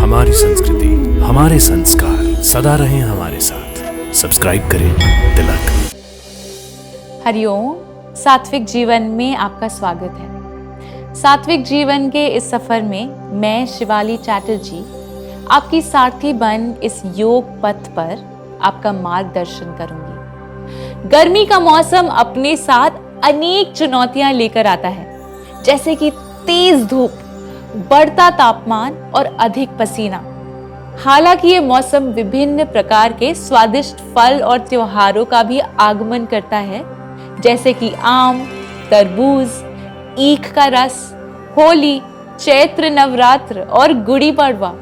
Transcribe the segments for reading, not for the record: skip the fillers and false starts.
हमारी संस्कृति, हमारे संस्कार सदा रहें हमारे साथ। सब्सक्राइब करें तिलक। हरिओम। सात्विक जीवन में आपका स्वागत है। सात्विक जीवन के इस सफर में मैं शिवाली चैटर्जी आपकी सारथी बन इस योग पथ पर आपका मार्गदर्शन करूंगी। गर्मी का मौसम अपने साथ अनेक चुनौतियां लेकर आता है, जैसे कि तेज धूप, बढ़ता तापमान और अधिक पसीना। हालांकि ये मौसम विभिन्न प्रकार के स्वादिष्ट फल और त्योहारों का भी आगमन करता है, जैसे कि आम, तरबूज, ईख का रस, होली, चैत्र नवरात्र और गुड़ी पड़वा।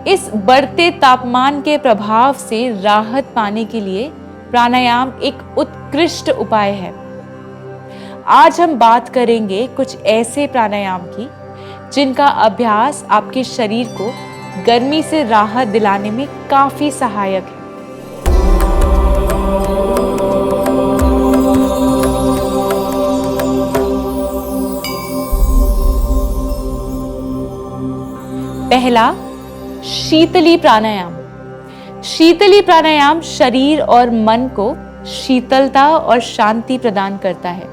इस बढ़ते तापमान के प्रभाव से राहत पाने के लिए प्राणायाम एक उत्कृष्ट उपाय है। आज हम बात करेंगे कुछ ऐसे प्राणायाम की जिनका अभ्यास आपके शरीर को गर्मी से राहत दिलाने में काफी सहायक है। पहला, शीतली प्राणायाम। शीतली प्राणायाम शरीर और मन को शीतलता और शांति प्रदान करता है।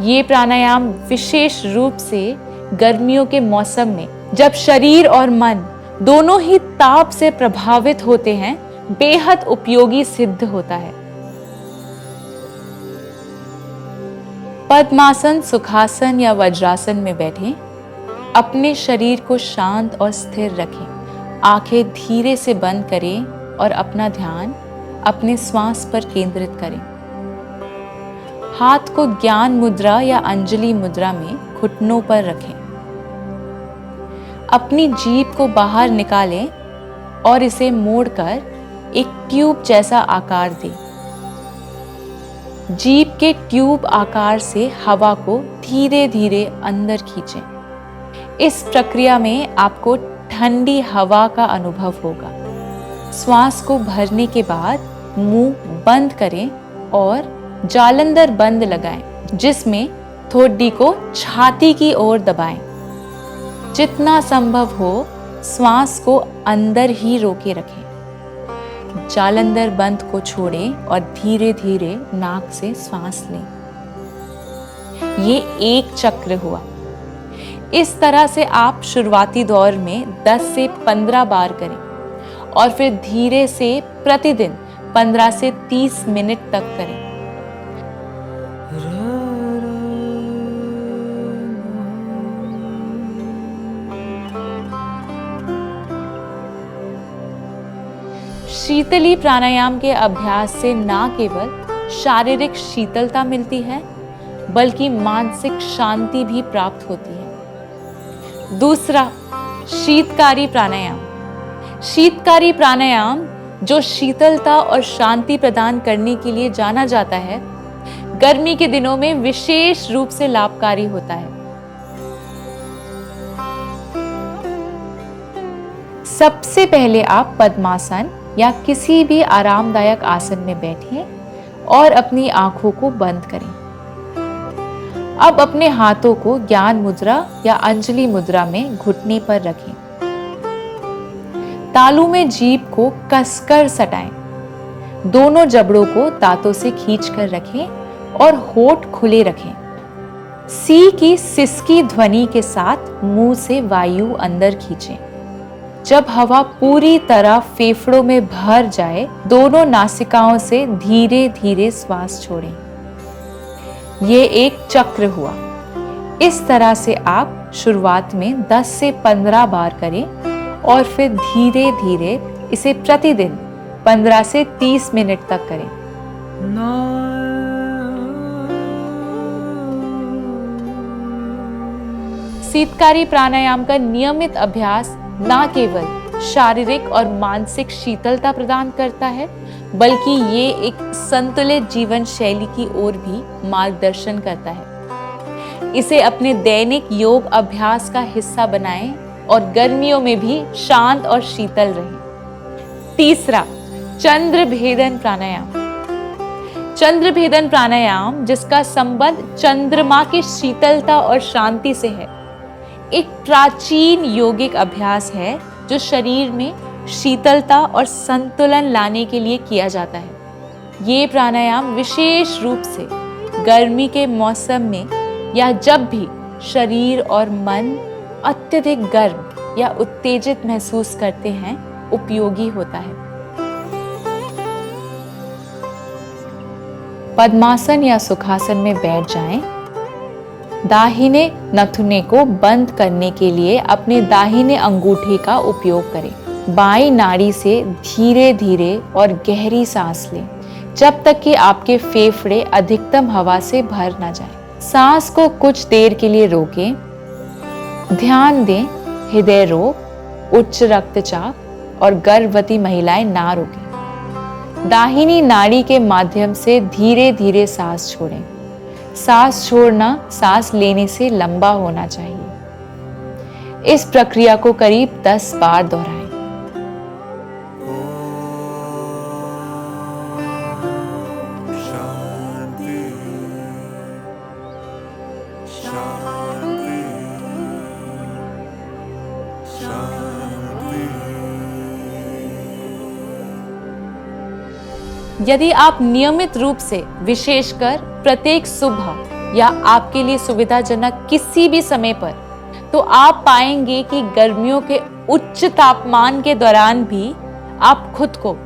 ये प्राणायाम विशेष रूप से गर्मियों के मौसम में, जब शरीर और मन दोनों ही ताप से प्रभावित होते हैं, बेहद उपयोगी सिद्ध होता है। पद्मासन, सुखासन या वज्रासन में बैठें। अपने शरीर को शांत और स्थिर रखें। आंखें धीरे से बंद करें और अपना ध्यान अपने श्वास पर केंद्रित करें। हाथ को ज्ञान मुद्रा या अंजलि मुद्रा में घुटनों पर रखें। अपनी जीभ को बाहर निकालें और इसे मोड़कर एक ट्यूब जैसा आकार दें। जीभ के ट्यूब आकार से हवा को धीरे धीरे अंदर खींचें। इस प्रक्रिया में आपको ठंडी हवा का अनुभव होगा। श्वास को भरने के बाद मुंह बंद करें और जालंधर बंद लगाएं, जिसमें ठोड़ी को छाती की ओर दबाएं। जितना संभव हो श्वास को अंदर ही रोके रखें। जालंधर बंद को छोड़ें और धीरे धीरे नाक से श्वास लें। ये एक चक्र हुआ। इस तरह से आप शुरुआती दौर में 10 से 15 बार करें और फिर धीरे से प्रतिदिन 15 से 30 मिनट तक करें। शीतली प्राणायाम के अभ्यास से न केवल शारीरिक शीतलता मिलती है, बल्कि मानसिक शांति भी प्राप्त होती है। दूसरा, शीतकारी प्राणायाम। शीतकारी प्राणायाम, जो शीतलता और शांति प्रदान करने के लिए जाना जाता है, गर्मी के दिनों में विशेष रूप से लाभकारी होता है। सबसे पहले आप पद्मासन या किसी भी आरामदायक आसन में बैठें और अपनी आंखों को बंद करें। अब अपने हाथों को ज्ञान मुद्रा या अंजलि मुद्रा में घुटने पर रखें। तालू में जीभ को कसकर सटाएं। दोनों जबड़ों को दांतों से खींचकर रखें और होठ खुले रखें। सी की सिसकी ध्वनि के साथ मुंह से वायु अंदर खींचें। जब हवा पूरी तरह फेफड़ों में भर जाए, दोनों नासिकाओं से धीरे धीरे श्वास छोड़ें। ये एक चक्र हुआ। इस तरह से आप शुरुआत में 10 से 15 बार करें और फिर धीरे धीरे इसे प्रतिदिन 15 से 30 मिनट तक करें। शीतकारी प्राणायाम का नियमित अभ्यास न केवल शारीरिक और मानसिक शीतलता प्रदान करता है, बल्कि ये एक संतुलित जीवन शैली की ओर भी मार्गदर्शन करता है। इसे अपने दैनिक योग अभ्यास का हिस्सा बनाएं और गर्मियों में भी शांत और शीतल रहें। तीसरा, चंद्र भेदन प्राणायाम। चंद्र भेदन प्राणायाम, जिसका संबंध चंद्रमा की शीतलता और शांति से है, एक प्राचीन योगिक अभ्यास है जो शरीर में शीतलता और संतुलन लाने के लिए किया जाता है। ये प्राणायाम विशेष रूप से गर्मी के मौसम में या जब भी शरीर और मन अत्यधिक गर्म या उत्तेजित महसूस करते हैं उपयोगी होता है। पद्मासन या सुखासन में बैठ जाएं। दाहिने नथुने को बंद करने के लिए अपने दाहिने अंगूठे का उपयोग करें। बाईं नाड़ी से धीरे धीरे और गहरी सांस लें जब तक कि आपके फेफड़े अधिकतम हवा से भर ना जाए। सांस को कुछ देर के लिए रोकें। ध्यान दें, हृदय रोग, उच्च रक्तचाप और गर्भवती महिलाएं ना रोकें। दाहिनी नाड़ी के माध्यम से धीरे धीरे सांस छोड़ें। सांस छोड़ना सांस लेने से लंबा होना चाहिए। इस प्रक्रिया को करीब 10 बार दोहराएं। यदि आप नियमित रूप से, विशेषकर प्रत्येक सुबह या आपके लिए सुविधाजनक किसी भी समय पर, तो आप पाएंगे कि गर्मियों के उच्च तापमान के दौरान भी आप खुद को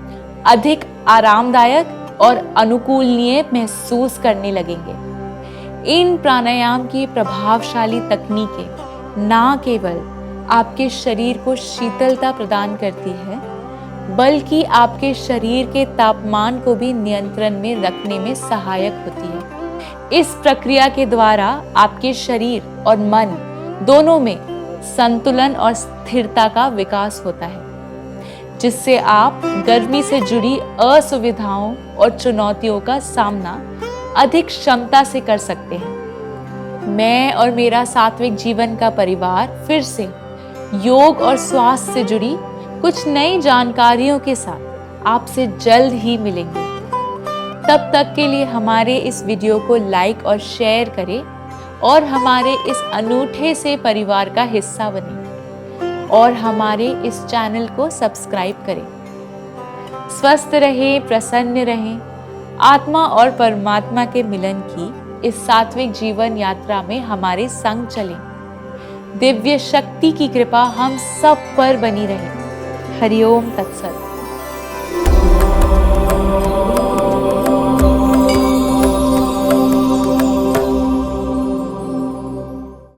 अधिक आरामदायक और अनुकूलनीय महसूस करने लगेंगे। इन प्राणायाम की प्रभावशाली तकनीकें न केवल आपके शरीर को शीतलता प्रदान करती है, बल्कि आपके शरीर के तापमान को भी नियंत्रण में रखने में सहायक होती है। इस प्रक्रिया के द्वारा आपके शरीर और मन दोनों में संतुलन और स्थिरता का विकास होता है, जिससे आप गर्मी से जुड़ी असुविधाओं और चुनौतियों का सामना अधिक क्षमता से कर सकते हैं। मैं और मेरा सात्विक जीवन का परिवार फिर से योग और स्वास्थ्य से जुड़ी कुछ नई जानकारियों के साथ आपसे जल्द ही मिलेंगे। तब तक के लिए हमारे इस वीडियो को लाइक और शेयर करें और हमारे इस अनूठे से परिवार का हिस्सा बनें और हमारे इस चैनल को सब्सक्राइब करें। स्वस्थ रहें, प्रसन्न रहें। आत्मा और परमात्मा के मिलन की इस सात्विक जीवन यात्रा में हमारे संग चलें। दिव्य शक्ति की कृपा हम सब पर बनी रहे। हरि ओम तत्सत।